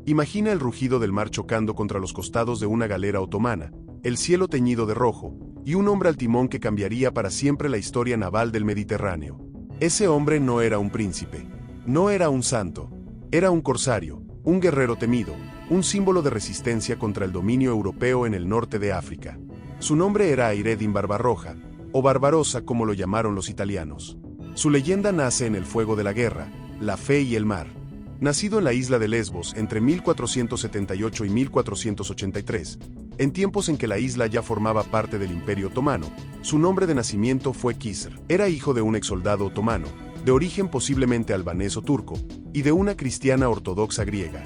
Imagina el rugido del mar chocando contra los costados de una galera otomana, el cielo teñido de rojo, y un hombre al timón que cambiaría para siempre la historia naval del Mediterráneo. Ese hombre no era un príncipe, no era un santo, era un corsario, un guerrero temido, un símbolo de resistencia contra el dominio europeo en el norte de África. Su nombre era Hayreddin Barbarroja, o Barbarossa como lo llamaron los italianos. Su leyenda nace en el fuego de la guerra, la fe y el mar. Nacido en la isla de Lesbos entre 1478 y 1483, en tiempos en que la isla ya formaba parte del Imperio Otomano, su nombre de nacimiento fue Kisr. Era hijo de un exsoldado otomano, de origen posiblemente albanés o turco, y de una cristiana ortodoxa griega.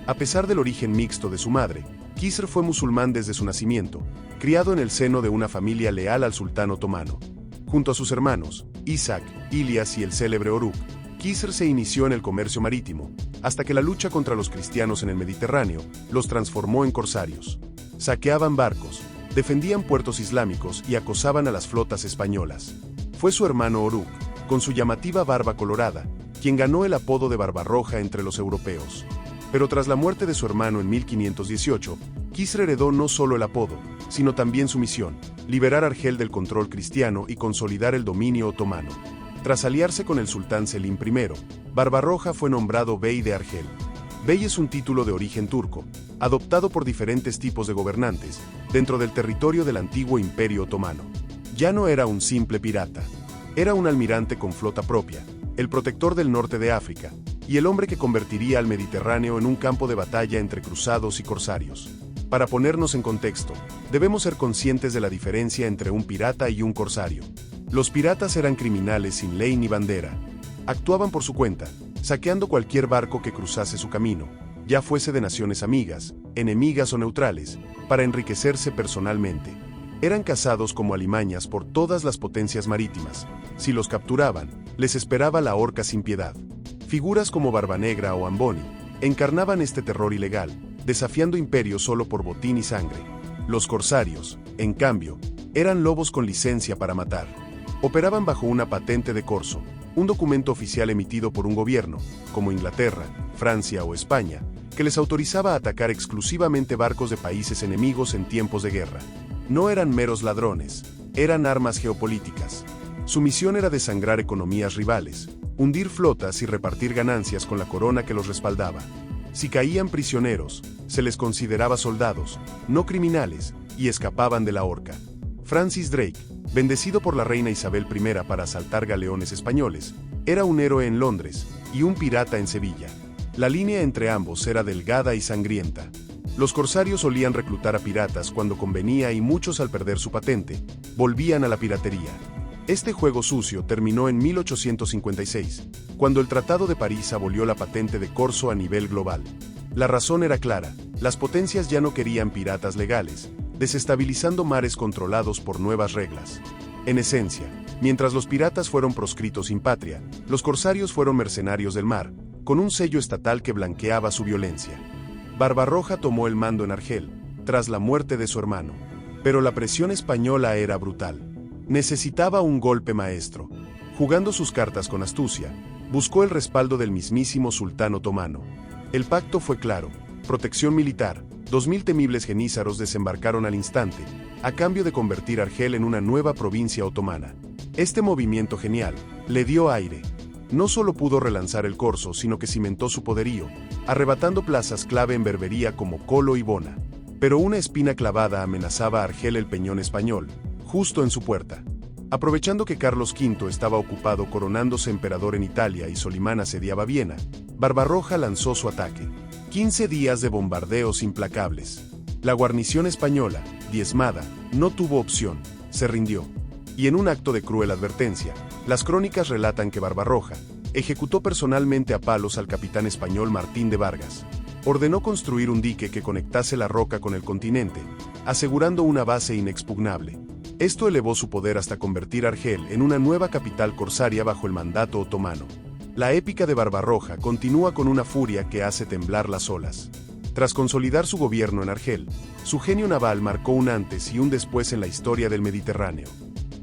A pesar del origen mixto de su madre, Kisr fue musulmán desde su nacimiento, criado en el seno de una familia leal al sultán otomano. Junto a sus hermanos, Isaac, Ilias y el célebre Oruk, Kisr se inició en el comercio marítimo, hasta que la lucha contra los cristianos en el Mediterráneo los transformó en corsarios. Saqueaban barcos, defendían puertos islámicos y acosaban a las flotas españolas. Fue su hermano Oruk, con su llamativa barba colorada, quien ganó el apodo de Barbarroja entre los europeos. Pero tras la muerte de su hermano en 1518, Kisr heredó no solo el apodo, sino también su misión: liberar Argel del control cristiano y consolidar el dominio otomano. Tras aliarse con el sultán Selim I, Barbarroja fue nombrado bey de Argel. Bey es un título de origen turco, adoptado por diferentes tipos de gobernantes, dentro del territorio del antiguo Imperio Otomano. Ya no era un simple pirata, era un almirante con flota propia, el protector del norte de África, y el hombre que convertiría al Mediterráneo en un campo de batalla entre cruzados y corsarios. Para ponernos en contexto, debemos ser conscientes de la diferencia entre un pirata y un corsario. Los piratas eran criminales sin ley ni bandera. Actuaban por su cuenta, saqueando cualquier barco que cruzase su camino, ya fuese de naciones amigas, enemigas o neutrales, para enriquecerse personalmente. Eran cazados como alimañas por todas las potencias marítimas. Si los capturaban, les esperaba la horca sin piedad. Figuras como Barbanegra o Amboni encarnaban este terror ilegal, desafiando imperios solo por botín y sangre. Los corsarios, en cambio, eran lobos con licencia para matar. Operaban bajo una patente de corso, un documento oficial emitido por un gobierno, como Inglaterra, Francia o España, que les autorizaba a atacar exclusivamente barcos de países enemigos en tiempos de guerra. No eran meros ladrones, eran armas geopolíticas. Su misión era desangrar economías rivales, hundir flotas y repartir ganancias con la corona que los respaldaba. Si caían prisioneros, se les consideraba soldados, no criminales, y escapaban de la horca. Francis Drake, bendecido por la reina Isabel I para asaltar galeones españoles, era un héroe en Londres y un pirata en Sevilla. La línea entre ambos era delgada y sangrienta. Los corsarios solían reclutar a piratas cuando convenía y muchos, al perder su patente, volvían a la piratería. Este juego sucio terminó en 1856, cuando el Tratado de París abolió la patente de corso a nivel global. La razón era clara: las potencias ya no querían piratas legales, desestabilizando mares controlados por nuevas reglas. En esencia, mientras los piratas fueron proscritos in patria, los corsarios fueron mercenarios del mar, con un sello estatal que blanqueaba su violencia. Barbarroja tomó el mando en Argel, tras la muerte de su hermano. Pero la presión española era brutal. Necesitaba un golpe maestro. Jugando sus cartas con astucia, buscó el respaldo del mismísimo sultán otomano. El pacto fue claro: protección militar. 2000 temibles genízaros desembarcaron al instante, a cambio de convertir Argel en una nueva provincia otomana. Este movimiento genial le dio aire. No solo pudo relanzar el corso, sino que cimentó su poderío, arrebatando plazas clave en Berbería como Colo y Bona. Pero una espina clavada amenazaba a Argel, el peñón español, justo en su puerta. Aprovechando que Carlos V estaba ocupado coronándose emperador en Italia y Solimán asediaba Viena, Barbarroja lanzó su ataque. 15 días de bombardeos implacables. La guarnición española, diezmada, no tuvo opción, se rindió. Y en un acto de cruel advertencia, las crónicas relatan que Barbarroja ejecutó personalmente a palos al capitán español Martín de Vargas. Ordenó construir un dique que conectase la roca con el continente, asegurando una base inexpugnable. Esto elevó su poder hasta convertir Argel en una nueva capital corsaria bajo el mandato otomano. La épica de Barbarroja continúa con una furia que hace temblar las olas. Tras consolidar su gobierno en Argel, su genio naval marcó un antes y un después en la historia del Mediterráneo.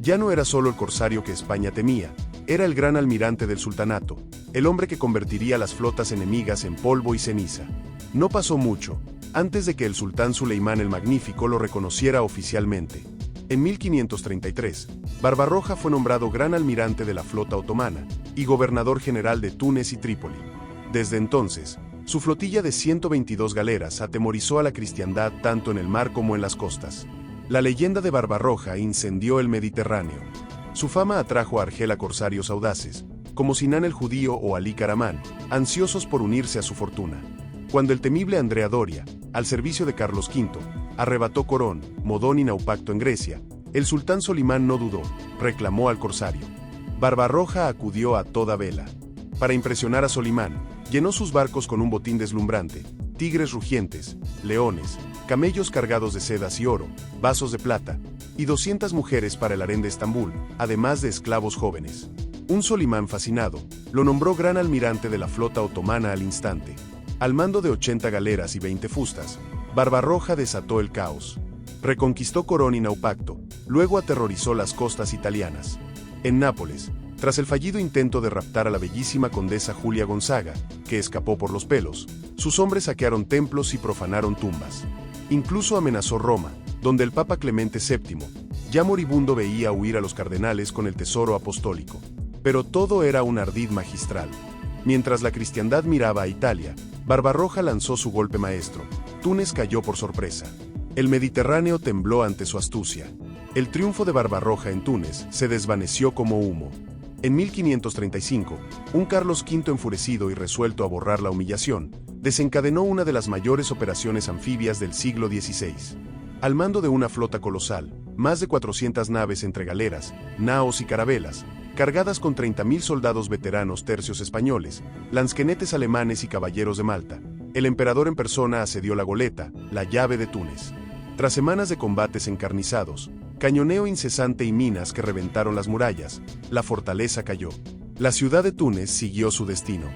Ya no era solo el corsario que España temía, era el gran almirante del sultanato, el hombre que convertiría las flotas enemigas en polvo y ceniza. No pasó mucho, antes de que el sultán Suleimán el Magnífico lo reconociera oficialmente. En 1533, Barbarroja fue nombrado gran almirante de la flota otomana y gobernador general de Túnez y Trípoli. Desde entonces, su flotilla de 122 galeras atemorizó a la cristiandad tanto en el mar como en las costas. La leyenda de Barbarroja incendió el Mediterráneo. Su fama atrajo a Argel a corsarios audaces, como Sinan el Judío o Alí Karaman, ansiosos por unirse a su fortuna. Cuando el temible Andrea Doria, al servicio de Carlos V, arrebató Corón, Modón y Naupacto en Grecia, el sultán Solimán no dudó, reclamó al corsario. Barbarroja acudió a toda vela. Para impresionar a Solimán, llenó sus barcos con un botín deslumbrante, tigres rugientes, leones, camellos cargados de sedas y oro, vasos de plata, y 200 mujeres para el harén de Estambul, además de esclavos jóvenes. Un Solimán fascinado, lo nombró gran almirante de la flota otomana al instante. Al mando de 80 galeras y 20 fustas, Barbarroja desató el caos. Reconquistó Corón y Naupacto, luego aterrorizó las costas italianas. En Nápoles, tras el fallido intento de raptar a la bellísima condesa Julia Gonzaga, que escapó por los pelos, sus hombres saquearon templos y profanaron tumbas. Incluso amenazó Roma, donde el Papa Clemente VII, ya moribundo, veía huir a los cardenales con el tesoro apostólico. Pero todo era un ardid magistral. Mientras la cristiandad miraba a Italia, Barbarroja lanzó su golpe maestro. Túnez cayó por sorpresa. El Mediterráneo tembló ante su astucia. El triunfo de Barbarroja en Túnez se desvaneció como humo. En 1535, un Carlos V enfurecido y resuelto a borrar la humillación, desencadenó una de las mayores operaciones anfibias del siglo XVI. Al mando de una flota colosal, más de 400 naves entre galeras, naos y carabelas, cargadas con 30.000 soldados veteranos tercios españoles, lansquenetes alemanes y caballeros de Malta, el emperador en persona asedió la goleta, la llave de Túnez. Tras semanas de combates encarnizados, cañoneo incesante y minas que reventaron las murallas, la fortaleza cayó. La ciudad de Túnez siguió su destino.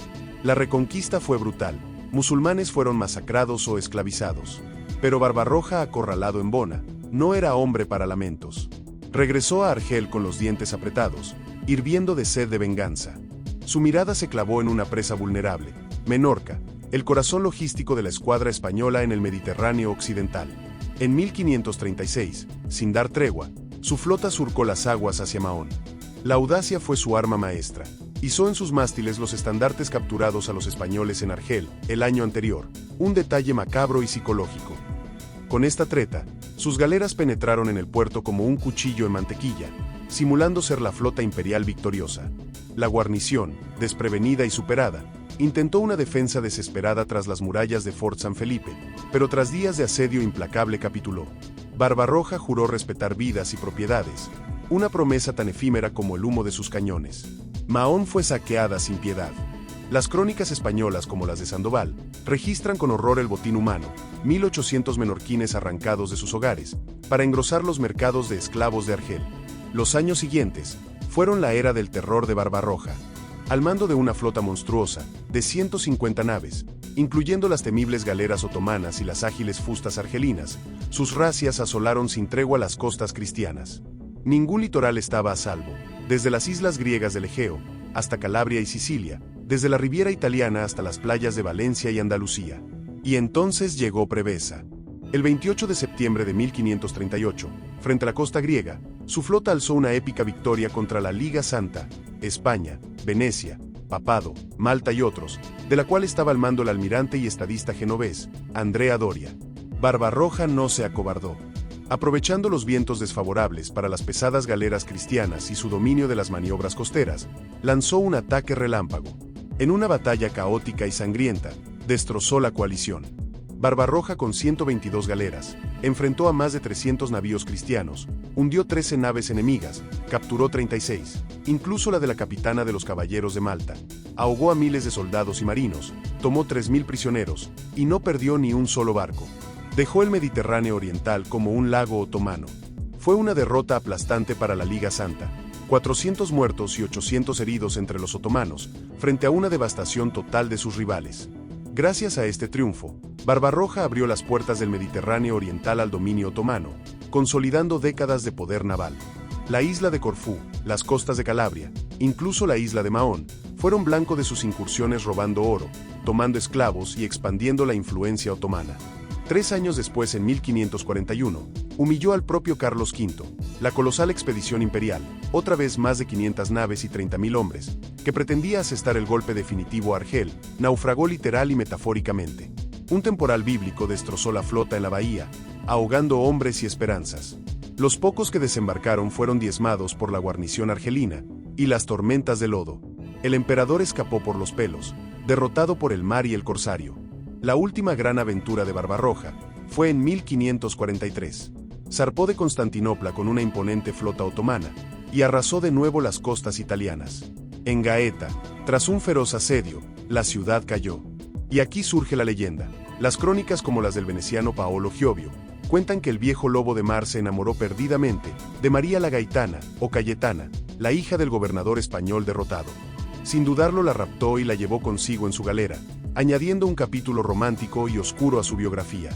La reconquista fue brutal, musulmanes fueron masacrados o esclavizados. Pero Barbarroja, acorralado en Bona, no era hombre para lamentos. Regresó a Argel con los dientes apretados, hirviendo de sed de venganza. Su mirada se clavó en una presa vulnerable, Menorca, el corazón logístico de la escuadra española en el Mediterráneo occidental. En 1536, sin dar tregua, su flota surcó las aguas hacia Mahón. La audacia fue su arma maestra. Izó en sus mástiles los estandartes capturados a los españoles en Argel, el año anterior, un detalle macabro y psicológico. Con esta treta, sus galeras penetraron en el puerto como un cuchillo en mantequilla, simulando ser la flota imperial victoriosa. La guarnición, desprevenida y superada, intentó una defensa desesperada tras las murallas de Fort San Felipe, pero tras días de asedio implacable capituló. Barbarroja juró respetar vidas y propiedades, una promesa tan efímera como el humo de sus cañones. Mahón fue saqueada sin piedad. Las crónicas españolas, como las de Sandoval, registran con horror el botín humano, 1.800 menorquines arrancados de sus hogares, para engrosar los mercados de esclavos de Argel. Los años siguientes fueron la era del terror de Barbarroja. Al mando de una flota monstruosa, de 150 naves, incluyendo las temibles galeras otomanas y las ágiles fustas argelinas, sus razias asolaron sin tregua las costas cristianas. Ningún litoral estaba a salvo, desde las islas griegas del Egeo, hasta Calabria y Sicilia, desde la Riviera italiana hasta las playas de Valencia y Andalucía. Y entonces llegó Preveza. El 28 de septiembre de 1538, frente a la costa griega, su flota alzó una épica victoria contra la Liga Santa, España, Venecia, Papado, Malta y otros, de la cual estaba al mando el almirante y estadista genovés, Andrea Doria. Barbarroja no se acobardó. Aprovechando los vientos desfavorables para las pesadas galeras cristianas y su dominio de las maniobras costeras, lanzó un ataque relámpago. En una batalla caótica y sangrienta, destrozó la coalición. Barbarroja, con 122 galeras, enfrentó a más de 300 navíos cristianos, hundió 13 naves enemigas, capturó 36, incluso la de la capitana de los Caballeros de Malta, ahogó a miles de soldados y marinos, tomó 3.000 prisioneros, y no perdió ni un solo barco. Dejó el Mediterráneo oriental como un lago otomano. Fue una derrota aplastante para la Liga Santa, 400 muertos y 800 heridos entre los otomanos, frente a una devastación total de sus rivales. Gracias a este triunfo, Barbarroja abrió las puertas del Mediterráneo oriental al dominio otomano, consolidando décadas de poder naval. La isla de Corfú, las costas de Calabria, incluso la isla de Mahón, fueron blanco de sus incursiones robando oro, tomando esclavos y expandiendo la influencia otomana. 3 años después, en 1541, humilló al propio Carlos V. La colosal expedición imperial, otra vez más de 500 naves y 30.000 hombres, que pretendía asestar el golpe definitivo a Argel, naufragó literal y metafóricamente. Un temporal bíblico destrozó la flota en la bahía, ahogando hombres y esperanzas. Los pocos que desembarcaron fueron diezmados por la guarnición argelina y las tormentas de lodo. El emperador escapó por los pelos, derrotado por el mar y el corsario. La última gran aventura de Barbarroja fue en 1543. Zarpó de Constantinopla con una imponente flota otomana y arrasó de nuevo las costas italianas. En Gaeta, tras un feroz asedio, la ciudad cayó. Y aquí surge la leyenda. Las crónicas, como las del veneciano Paolo Giovio, cuentan que el viejo lobo de mar se enamoró perdidamente de María la Gaitana, o Cayetana, la hija del gobernador español derrotado. Sin dudarlo, la raptó y la llevó consigo en su galera, añadiendo un capítulo romántico y oscuro a su biografía.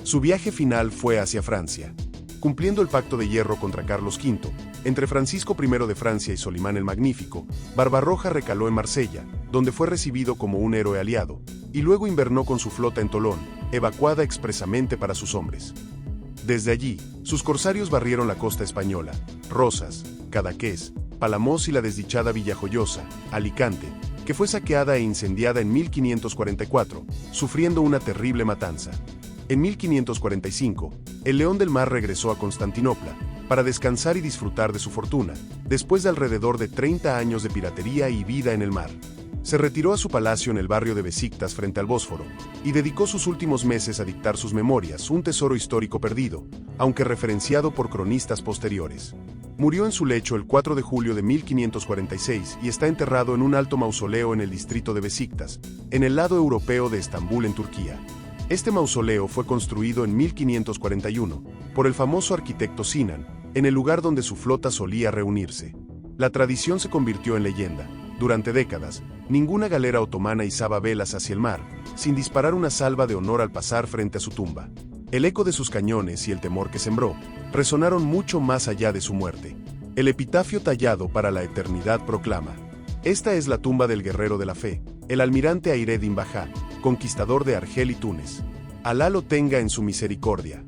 Su viaje final fue hacia Francia. Cumpliendo el pacto de hierro contra Carlos V, entre Francisco I de Francia y Solimán el Magnífico, Barbarroja recaló en Marsella, donde fue recibido como un héroe aliado, y luego invernó con su flota en Tolón, evacuada expresamente para sus hombres. Desde allí, sus corsarios barrieron la costa española, Rosas, Cadaqués, Palamos y la desdichada Villajoyosa, Alicante, que fue saqueada e incendiada en 1544, sufriendo una terrible matanza. En 1545, el León del Mar regresó a Constantinopla, para descansar y disfrutar de su fortuna, después de alrededor de 30 años de piratería y vida en el mar. Se retiró a su palacio en el barrio de Besiktas frente al Bósforo, y dedicó sus últimos meses a dictar sus memorias, un tesoro histórico perdido, aunque referenciado por cronistas posteriores. Murió en su lecho el 4 de julio de 1546 y está enterrado en un alto mausoleo en el distrito de Besiktas, en el lado europeo de Estambul, en Turquía. Este mausoleo fue construido en 1541 por el famoso arquitecto Sinan, en el lugar donde su flota solía reunirse. La tradición se convirtió en leyenda. Durante décadas, ninguna galera otomana izaba velas hacia el mar, sin disparar una salva de honor al pasar frente a su tumba. El eco de sus cañones y el temor que sembró resonaron mucho más allá de su muerte. El epitafio tallado para la eternidad proclama: esta es la tumba del guerrero de la fe, el almirante Aireddin Bajá, conquistador de Argel y Túnez. Alá lo tenga en su misericordia.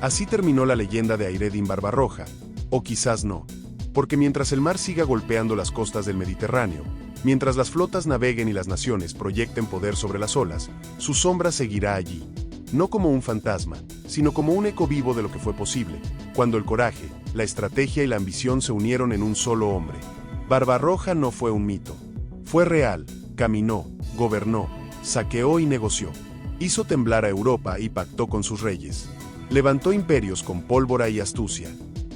Así terminó la leyenda de Aireddin Barbarroja, o quizás no, porque mientras el mar siga golpeando las costas del Mediterráneo, mientras las flotas naveguen y las naciones proyecten poder sobre las olas, su sombra seguirá allí, no como un fantasma, sino como un eco vivo de lo que fue posible, cuando el coraje, la estrategia y la ambición se unieron en un solo hombre. Barbarroja no fue un mito. Fue real, caminó, gobernó, saqueó y negoció. Hizo temblar a Europa y pactó con sus reyes. Levantó imperios con pólvora y astucia.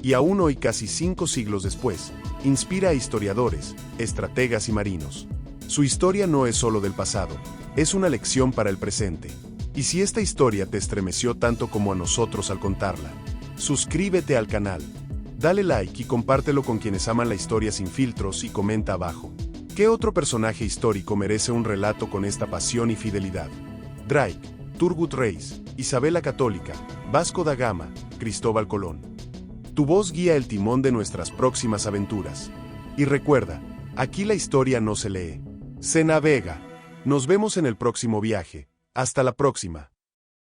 Y aún hoy, casi 5 siglos después, inspira a historiadores, estrategas y marinos. Su historia no es solo del pasado, es una lección para el presente. Y si esta historia te estremeció tanto como a nosotros al contarla, suscríbete al canal, dale like y compártelo con quienes aman la historia sin filtros y comenta abajo. ¿Qué otro personaje histórico merece un relato con esta pasión y fidelidad? Drake, Turgut Reis, Isabel la Católica, Vasco da Gama, Cristóbal Colón. Tu voz guía el timón de nuestras próximas aventuras. Y recuerda, aquí la historia no se lee, se navega. Nos vemos en el próximo viaje. Hasta la próxima.